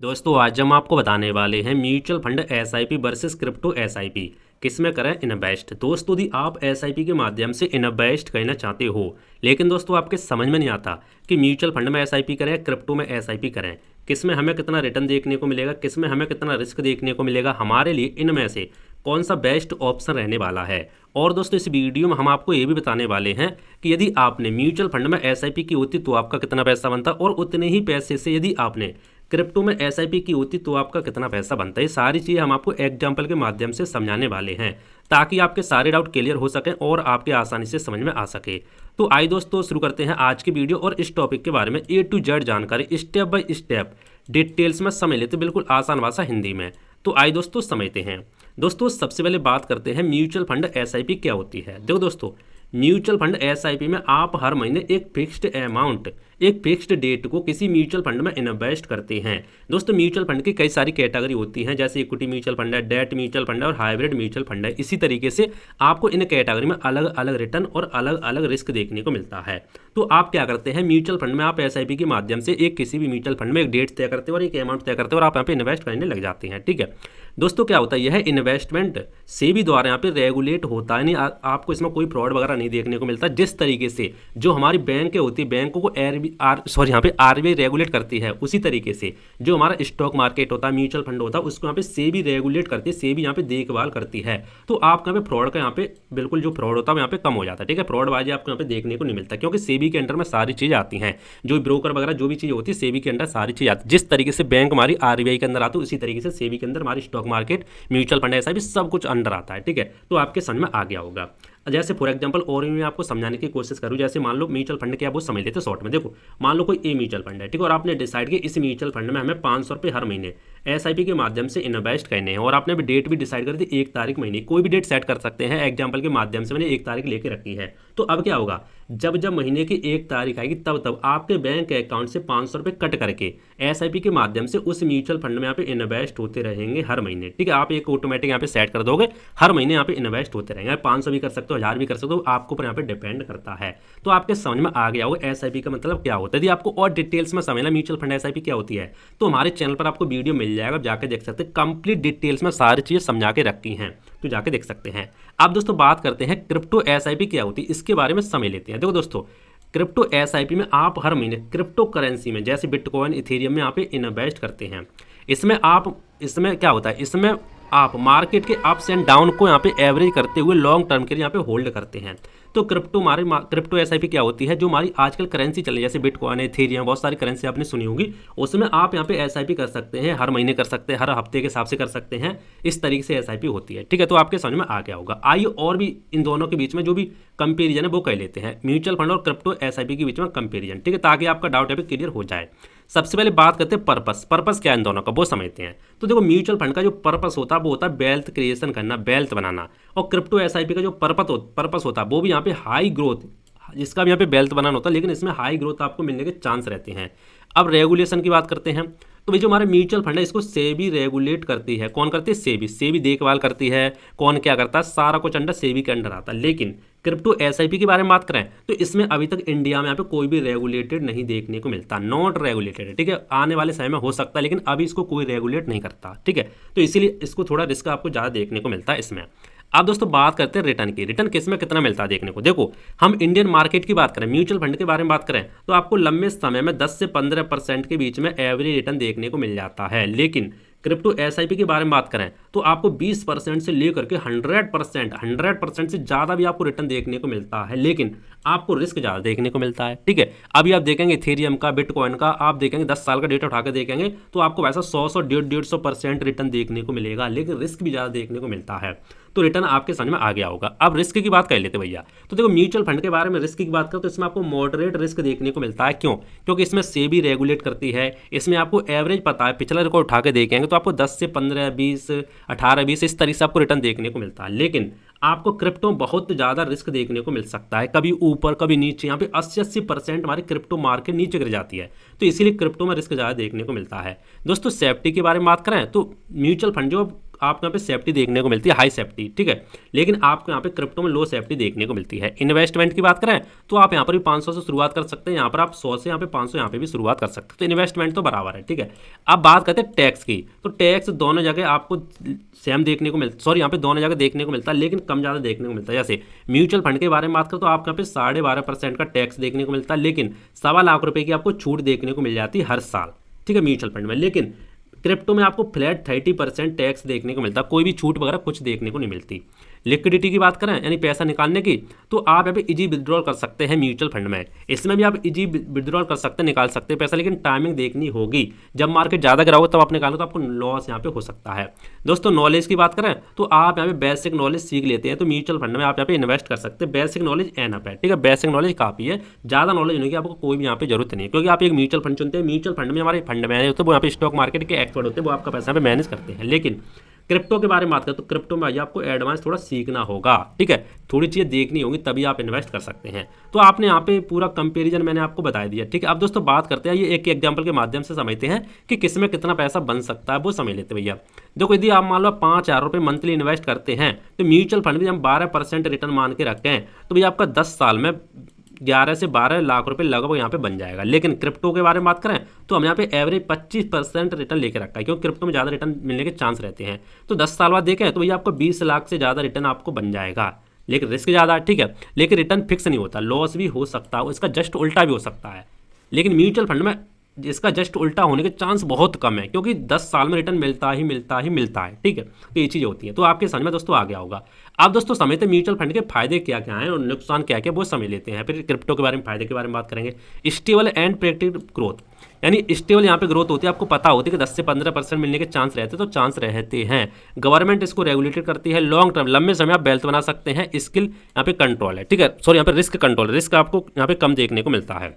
दोस्तों आज हम आपको बताने वाले हैं mutual fund SIP versus crypto SIP किस में करें इन्वेस्ट। दोस्तों यदि आप एसआईपी के माध्यम से इन्वेस्ट करना चाहते हो लेकिन दोस्तों आपके समझ में नहीं आता कि म्यूचुअल फंड में एसआईपी करें क्रिप्टो में एसआईपी करें, किस में हमें कितना रिटर्न देखने को मिलेगा, किस में हमें कितना रिस्क देखने को मिलेगा, हमारे लिए इनमें से कौन सा बेस्ट ऑप्शन रहने वाला है। और दोस्तों इस वीडियो में हम आपको ये भी बताने वाले हैं कि यदि आपने म्यूचुअल फंड में एसआईपी की होती तो आपका कितना पैसा बनता, और उतने ही पैसे से यदि आपने क्रिप्टो में एसआईपी की होती तो आपका कितना पैसा बनता है। ये सारी चीज़ें हम आपको एग्जाम्पल के माध्यम से समझाने वाले हैं ताकि आपके सारे डाउट क्लियर हो सकें और आपके आसानी से समझ में आ सके। तो आइए दोस्तों शुरू करते हैं आज की वीडियो और इस टॉपिक के बारे में ए टू जेड जानकारी स्टेप बाय स्टेप डिटेल्स में समझ लेते, बिल्कुल आसान भाषा हिंदी में। तो आइए दोस्तों समझते हैं। दोस्तों सबसे पहले बात करते हैं म्यूचुअल फंड एसआईपी क्या होती है। देखो दोस्तों म्यूचुअल फंड एसआईपी में आप हर महीने एक फिक्स्ड अमाउंट एक फिक्स्ड डेट को किसी म्यूचुअल फंड में इन्वेस्ट करते हैं। दोस्तों म्यूचुअल फंड की कई सारी कैटेगरी होती हैं, जैसे इक्विटी म्यूचुअल फंड है, डेट म्यूचुअल फंड है और हाइब्रिड म्यूचुअल फंड है। इसी तरीके से आपको इन कैटेगरी में अलग अलग रिटर्न और अलग अलग रिस्क देखने को मिलता है। तो आप क्या करते हैं, म्यूचुअल फंड में आप एसआईपी के माध्यम से एक किसी भी म्यूचुअल फंड में एक डेट तय करते हो और एक अमाउंट तय करते हो और आप यहाँ पे इन्वेस्ट करने लग जाते हैं। ठीक है दोस्तों, क्या होता है यह इन्वेस्टमेंट सेबी द्वारा यहाँ पे रेगुलेट होता है, नहीं आपको इसमें कोई फ्रॉड वगैरह नहीं देखने को मिलता। जिस तरीके से जो हमारी बैंक होती है, बैंकों को यहाँ पे आरबीआई रेगुलेट करती है, उसी तरीके से जो हमारा स्टॉक मार्केट होता है, म्यूचुअल फंड होता है, उसको यहाँ पे सेबी रेगुलेट करती है, सेबी यहाँ पे देखभाल करती है। तो आपका यहाँ पे फ्रॉड का यहाँ पे बिल्कुल जो फ्रॉड होता है यहाँ पे कम हो जाता है। ठीक है, फ्रॉडबाजी आपको यहाँ पे देखने को नहीं मिलता क्योंकि सेबी के अंडर में सारी चीज़ आती हैं, जो ब्रोकर वगैरह जो भी चीज़ होती है सेबी के अंडर सारी चीज़ आती है। जिस तरीके से बैंक हमारी आरबीआई के अंदर आती है उसी तरीके से सेबी के अंदर हमारी स्टॉक मार्केट म्यूचुअल फंड ऐसा भी सब कुछ अंडर आता है। ठीक है, तो आपके समझ में आ गया होगा। जैसे फॉर एग्जांपल और मैं आपको समझाने की कोशिश करूं, जैसे मान लो म्यूचुअल फंड क्या वो समझ लेते शॉर्ट में। देखो मान लो कोई ए म्यूचुअल फंड है, ठीक है, और आपने डिसाइड किया इस म्यूचुअल फंड में हमें 500 रुपये हर महीने एसआईपी के माध्यम से इन्वेस्ट करने हैं, और आपने भी डेट भी डिसाइड कर दी 1 तारीख महीने, कोई भी डेट सेट कर सकते हैं। एग्जाम्पल के माध्यम से मैंने 1 तारीख लेके रखी है। तो अब क्या होगा, जब जब महीने की 1 तारीख आएगी तब तब आपके बैंक अकाउंट से 500 रुपये कट करके एसआईपी के माध्यम से उस म्यूचुअल फंड में यहाँ पे इन्वेस्ट होते रहेंगे हर महीने। ठीक है, आप एक ऑटोमेटिक यहाँ पे सेट कर दोगे, हर महीने यहाँ पे इन्वेस्ट होते रहेंगे। 500 भी कर सकते हो, 1000 भी कर सकते हो, आपको पर यहाँ पे डिपेंड करता है। तो आपके समझ में आ गया होगा एसआईपी का मतलब क्या होता है। यदि आपको और डिटेल्स में समझना म्यूचुअल फंड एसआईपी क्या होती है तो हमारे चैनल पर आपको वीडियो मिल जाएगा, जाके देख सकते हैं। कंप्लीट डिटेल्स में सारी चीज़ें समझा के रखी हैं, तो जाके देख सकते हैं। अब दोस्तों बात करते हैं क्रिप्टो एसआईपी क्या होती है, इसके बारे में समझ लेते हैं। देखो दोस्तों क्रिप्टो एसआईपी में आप हर महीने क्रिप्टो करेंसी में जैसे बिटकॉइन इथेरियम में यहाँ पे इन्वेस्ट करते हैं। इसमें क्या होता है, इसमें आप मार्केट के अप्स एंड डाउन को यहाँ पे एवरेज करते हुए लॉन्ग टर्म के लिए यहाँ पे होल्ड करते हैं। तो क्रिप्टो एसआईपी क्या होती है, जो हमारी आजकल करेंसी चल रही है जैसे बिटकॉइन इथेरियम, बहुत सारी करेंसी आपने सुनी होगी, उसमें आप यहाँ पे एसआईपी कर सकते हैं, हर महीने कर सकते हैं, हर हफ्ते के हिसाब से कर सकते हैं। इस तरीके से एसआईपी होती है। ठीक है, तो आपके समझ में आ गया होगा। आइए और भी इन दोनों के बीच में जो भी कंपेरिजन है वो कर लेते हैं, म्यूचुअल फंड और क्रिप्टो एसआईपी के बीच में कंपेरिजन। ठीक है, ताकि आपका डाउट यहाँ पे क्लियर हो जाए। सबसे पहले बात करते हैं पर्पस क्या है इन दोनों का, वो समझते हैं। तो देखो म्यूचुअल फंड का जो पर्पस होता है वो होता है वेल्थ क्रिएशन करना, वेल्थ बनाना, और क्रिप्टो एसआईपी का जो पर्पस होता है वो भी यहाँ पे हाई ग्रोथ, जिसका भी यहाँ पे वेल्थ बनाना होता है, लेकिन इसमें हाई ग्रोथ आपको मिलने के चांस रहते हैं। अब रेगुलेशन की बात करते हैं, तो भाई जो हमारा म्यूचुअल फंड है इसको सेबी रेगुलेट करती है। कौन करती है, सेबी देखभाल करती है। कौन क्या करता है, सारा कुछ अंडर सेबी के अंडर आता है। लेकिन क्रिप्टो एसआईपी के बारे में बात करें तो इसमें अभी तक इंडिया में यहाँ पे कोई भी रेगुलेटेड नहीं देखने को मिलता, नॉट रेगुलेटेड। ठीक है, आने वाले समय में हो सकता है, लेकिन अभी इसको कोई रेगुलेट नहीं करता। ठीक है, तो इसीलिए इसको थोड़ा रिस्क आपको ज़्यादा देखने को मिलता है इसमें। अब दोस्तों बात करते हैं रिटर्न की। रिटर्न किस में कितना मिलता है देखने को। देखो हम इंडियन मार्केट की बात करें, म्यूचुअल फंड के बारे में बात करें तो आपको लंबे समय में 10 से 15% के बीच में एवरेज रिटर्न देखने को मिल जाता है। लेकिन क्रिप्टो एसआईपी के बारे में बात करें तो आपको 20% से लेकर के 100% से ज़्यादा भी आपको रिटर्न देखने को मिलता है, लेकिन आपको रिस्क ज़्यादा देखने को मिलता है। ठीक है, अभी आप देखेंगे इथेरियम का, बिटकॉइन का, आप देखेंगे 10 साल का डेटा उठा के देखेंगे तो आपको वैसा 100-150% रिटर्न देखने को मिलेगा, लेकिन रिस्क भी ज़्यादा देखने को मिलता है। तो रिटर्न आपके समझ में आ गया होगा। अब रिस्क की बात कर लेते भैया। तो देखो म्यूचुअल फंड के बारे में रिस्क की बात करें तो इसमें आपको मॉडरेट रिस्क देखने को मिलता है। क्यों, क्योंकि इसमें सेबी रेगुलेट करती है, इसमें आपको एवरेज पता है, पिछला रिकॉर्ड उठा के देखेंगे तो आपको 10 से 15, 20, 18, 20 इस तरीके से आपको रिटर्न देखने को मिलता है। लेकिन आपको क्रिप्टो बहुत ज़्यादा रिस्क देखने को मिल सकता है, कभी ऊपर कभी नीचे। यहाँ पे 80% हमारी क्रिप्टो मार्केट नीचे गिर जाती है, तो इसीलिए क्रिप्टो में रिस्क ज़्यादा देखने को मिलता है। दोस्तों सेफ्टी के बारे में बात करें तो म्यूचुअल फंड जो आपको यहाँ पे सेफ्टी देखने को मिलती है, हाई सेफ्टी, ठीक है। लेकिन आपको यहाँ पे क्रिप्टो में लो सेफ्टी देखने को मिलती है। इन्वेस्टमेंट की बात करें तो आप यहाँ पर भी 500 से शुरुआत कर सकते हैं, यहाँ पर आप 100 से यहाँ पे 500 यहाँ पे भी शुरुआत कर सकते हैं। तो इन्वेस्टमेंट तो बराबर है, ठीक है। अब बात करते हैं टैक्स की, तो टैक्स दोनों जगह आपको सेम देखने को मिलता, सॉरी यहाँ पे दोनों जगह देखने को मिलता है, लेकिन कम ज़्यादा देखने को मिलता है। जैसे म्यूचुअल फंड के बारे में बात करें तो आपको यहाँ पे 12.5% का टैक्स देखने को मिलता है, लेकिन 1.25 लाख रुपए की आपको छूट देखने को मिल जाती है हर साल, ठीक है, म्यूचुअल फंड में। लेकिन क्रिप्टो में आपको फ्लैट 30% टैक्स देखने को मिलता है, कोई भी छूट वगैरह कुछ देखने को नहीं मिलती। लिक्विडिटी की बात करें यानी पैसा निकालने की, तो आप यहाँ पे इजी विड्रॉल कर सकते हैं म्यूचुअल फंड में। इसमें भी आप इजी विड्रॉल कर सकते हैं, निकाल सकते हैं पैसा, लेकिन टाइमिंग देखनी होगी। जब मार्केट ज़्यादा गिरा हो तब आप निकालो तो आपको लॉस यहाँ पे हो सकता है। दोस्तों नॉलेज की बात करें तो आप यहाँ पे बेसिक नॉलेज सीख लेते हैं तो म्यूचुअल फंड में आप यहाँ पे इन्वेस्ट कर सकते हैं। बेसिक नॉलेज एनफ है, ठीक है, बेसिक नॉलेज काफ़ी है, ज़्यादा नॉलेज होने की आपको कोई भी यहाँ पे जरूरत नहीं है, क्योंकि आप एक म्यूचुअल फंड चुनते हैं। म्यूचुअल फंड में हमारे फंड मैनेजर होते हैं, वो यहाँ पे स्टॉक मार्केट के एक्सपर्ट होते हैं, वो आपका पैसा पे मैनेज करते हैं। लेकिन क्रिप्टो के बारे में बात करें तो क्रिप्टो में आपको एडवांस थोड़ा सीखना होगा, ठीक है, थोड़ी चीज़ें देखनी होगी तभी आप इन्वेस्ट कर सकते हैं। तो आपने यहाँ पे पूरा कंपैरिजन मैंने आपको बता दिया, ठीक है। अब दोस्तों बात करते हैं, ये एक एग्जांपल के माध्यम से समझते हैं कि किस में कितना पैसा बन सकता है, वो समझ लेते भैया। देखो यदि आप मान लो 5,000 रुपये मंथली इन्वेस्ट करते हैं तो म्यूचुअल फंड में हम 12% रिटर्न मान के रखते हैं तो भैया आपका 10 साल में 11 से 12 लाख रुपए लगभग यहाँ पे बन जाएगा। लेकिन क्रिप्टो के बारे में बात करें तो हम यहाँ पे एवरेज 25% रिटर्न लेके रखा है, क्योंकि क्रिप्टो में ज़्यादा रिटर्न मिलने के चांस रहते हैं। तो 10 साल बाद देखें तो भैया आपको 20 लाख से ज़्यादा रिटर्न आपको बन जाएगा, लेकिन रिस्क ज़्यादा है, ठीक है, लेकिन रिटर्न फिक्स नहीं होता, लॉस भी हो सकता है, इसका जस्ट उल्टा भी हो सकता है। लेकिन म्यूचुअल फंड में इसका जस्ट उल्टा होने के चांस बहुत कम है, क्योंकि 10 साल में रिटर्न मिलता है, ठीक है। तो ये चीज़ होती है, तो आपके समझ में दोस्तों आ गया होगा। आप दोस्तों समझते हैं म्यूचुअल फंड के फायदे क्या क्या हैं और नुकसान क्या क्या वो समझ लेते हैं। फिर क्रिप्टो के बारे में फायदे के बारे में बात करेंगे। स्टेबल एंड प्रेडिक्टेबल ग्रोथ, यानी स्टेबल यहाँ पे ग्रोथ होती है, आपको पता होती है कि 10 से 15% मिलने के चांस रहते हैं, तो चांस रहते हैं। गवर्नमेंट इसको रेगुलेटेड करती है। लॉन्ग टर्म, लंबे समय आप वेल्थ बना सकते हैं। स्किल यहाँ पे कंट्रोल है, ठीक है, सॉरी यहाँ पे रिस्क कंट्रोल, रिस्क आपको यहाँ पे कम देखने को मिलता है।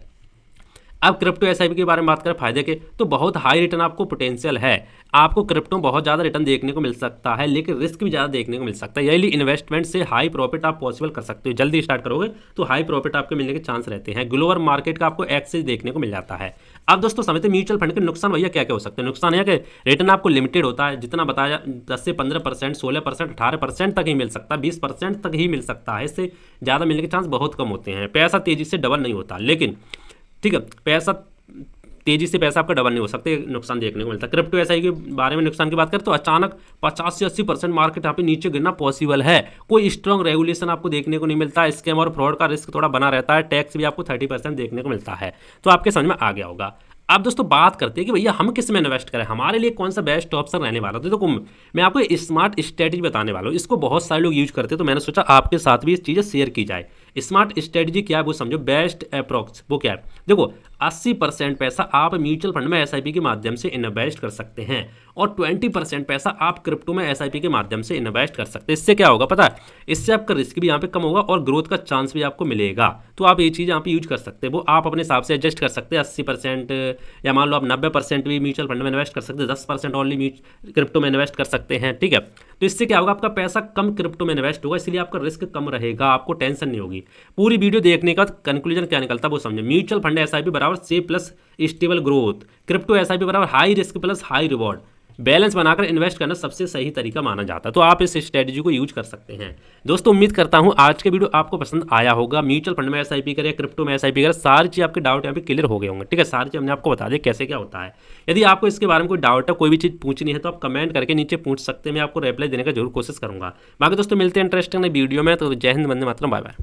अब क्रिप्टो एसआईपी के बारे में बात करें फायदे के, तो बहुत हाई रिटर्न आपको पोटेंशियल है। आपको क्रिप्टो में बहुत ज़्यादा रिटर्न देखने को मिल सकता है, लेकिन रिस्क भी ज़्यादा देखने को मिल सकता है। यही इन्वेस्टमेंट से हाई प्रॉफिट आप पॉसिबल कर सकते हो, जल्दी स्टार्ट करोगे तो हाई प्रॉफिट आपके मिलने के चांस रहते हैं। ग्लोबल मार्केट का आपको एक्सेस देखने को मिल जाता है। अब दोस्तों समझते हैं म्यूचुअल फंड के नुकसान भैया क्या क्या हो सकते हैं। नुकसान है कि रिटर्न आपको लिमिटेड होता है, जितना बताया 10 से 15%, 16%, 18% तक ही मिल सकता है, 20% तक ही मिल सकता है, इससे ज़्यादा मिलने के चांस बहुत कम होते हैं। पैसा तेज़ी से डबल नहीं होता, लेकिन ठीक है, तेजी से पैसा आपका डबल नहीं हो सकते, नुकसान देखने को मिलता है। क्रिप्टो एसआई के बारे में नुकसान की बात करें तो अचानक 50 से 80% मार्केट यहाँ पे नीचे गिरना पॉसिबल है। कोई स्ट्रॉन्ग रेगुलेशन आपको देखने को नहीं मिलता, स्कैम और फ्रॉड का रिस्क थोड़ा बना रहता है। टैक्स भी आपको 30% देखने को मिलता है। तो आपके समझ में आ गया होगा। अब दोस्तों बात करते हैं कि भैया हम किस में इन्वेस्ट करें, हमारे लिए कौन सा बेस्ट ऑप्शन रहने वाला है। तो मैं आपको स्मार्ट स्ट्रेटजी बताने वाला हूँ, इसको बहुत सारे लोग यूज करते हैं, तो मैंने सोचा आपके साथ भी इस चीज़ें शेयर की जाए। स्मार्ट स्ट्रेटजी क्या है वो समझो, बेस्ट अप्रोच वो क्या है। देखो 80% पैसा आप म्यूचुअल फंड में एसआईपी के माध्यम से इन्वेस्ट कर सकते हैं और 20% पैसा आप क्रिप्टो में एसआईपी के माध्यम से इन्वेस्ट कर सकते हैं। इससे क्या होगा पता है, इससे आपका रिस्क भी यहाँ पे कम होगा और ग्रोथ का चांस भी आपको मिलेगा। तो आप ये चीज़ यहाँ पे यूज कर सकते हैं, वो आप अपने हिसाब से एडजस्ट कर सकते हैं। 80% या मान लो आप 90% भी म्यूचुअल फंड में इन्वेस्ट कर सकते हैं, 10% ओनली क्रिप्टो में इन्वेस्ट कर सकते हैं, ठीक है। तो इससे क्या होगा, आपका पैसा कम क्रिप्टो में इन्वेस्ट होगा, इसलिए आपका रिस्क कम रहेगा, आपको टेंशन नहीं होगी। पूरी वीडियो देखने का कंक्लूजन क्या निकलता है वो समझे। म्यूचुअल फंड एसआईपी बराबर safe plus stable growth, crypto SIP बराबर high risk plus high reward. Balance बनाकर इन्वेस्ट करना सबसे सही तरीका माना जाता है। तो आप इस स्ट्रेटजी को यूज कर सकते हैं। दोस्तों उम्मीद करता हूं आज के वीडियो आपको पसंद आया होगा। म्यूचुअल फंड में एसआईपी करें, क्रिप्टो में एसआईपी करें, सारी चीज़ आपके डाउट यहाँ पे क्लियर हो गए होंगे, ठीक है। सारी चीज़ हमने आपको बता दी कैसे क्या होता है। यदि आपको इसके बारे में कोई डाउट है, कोई भी चीज़ पूछनी है तो आप कमेंट करके नीचे पूछ सकते हैं, मैं आपको रिप्लाई देने का जरूर कोशिश करूंगा। बाकी दोस्तों मिलते हैं इंटरेस्टिंग वीडियो में, तो जय हिंद, वंदे मातरम, बाय बाय।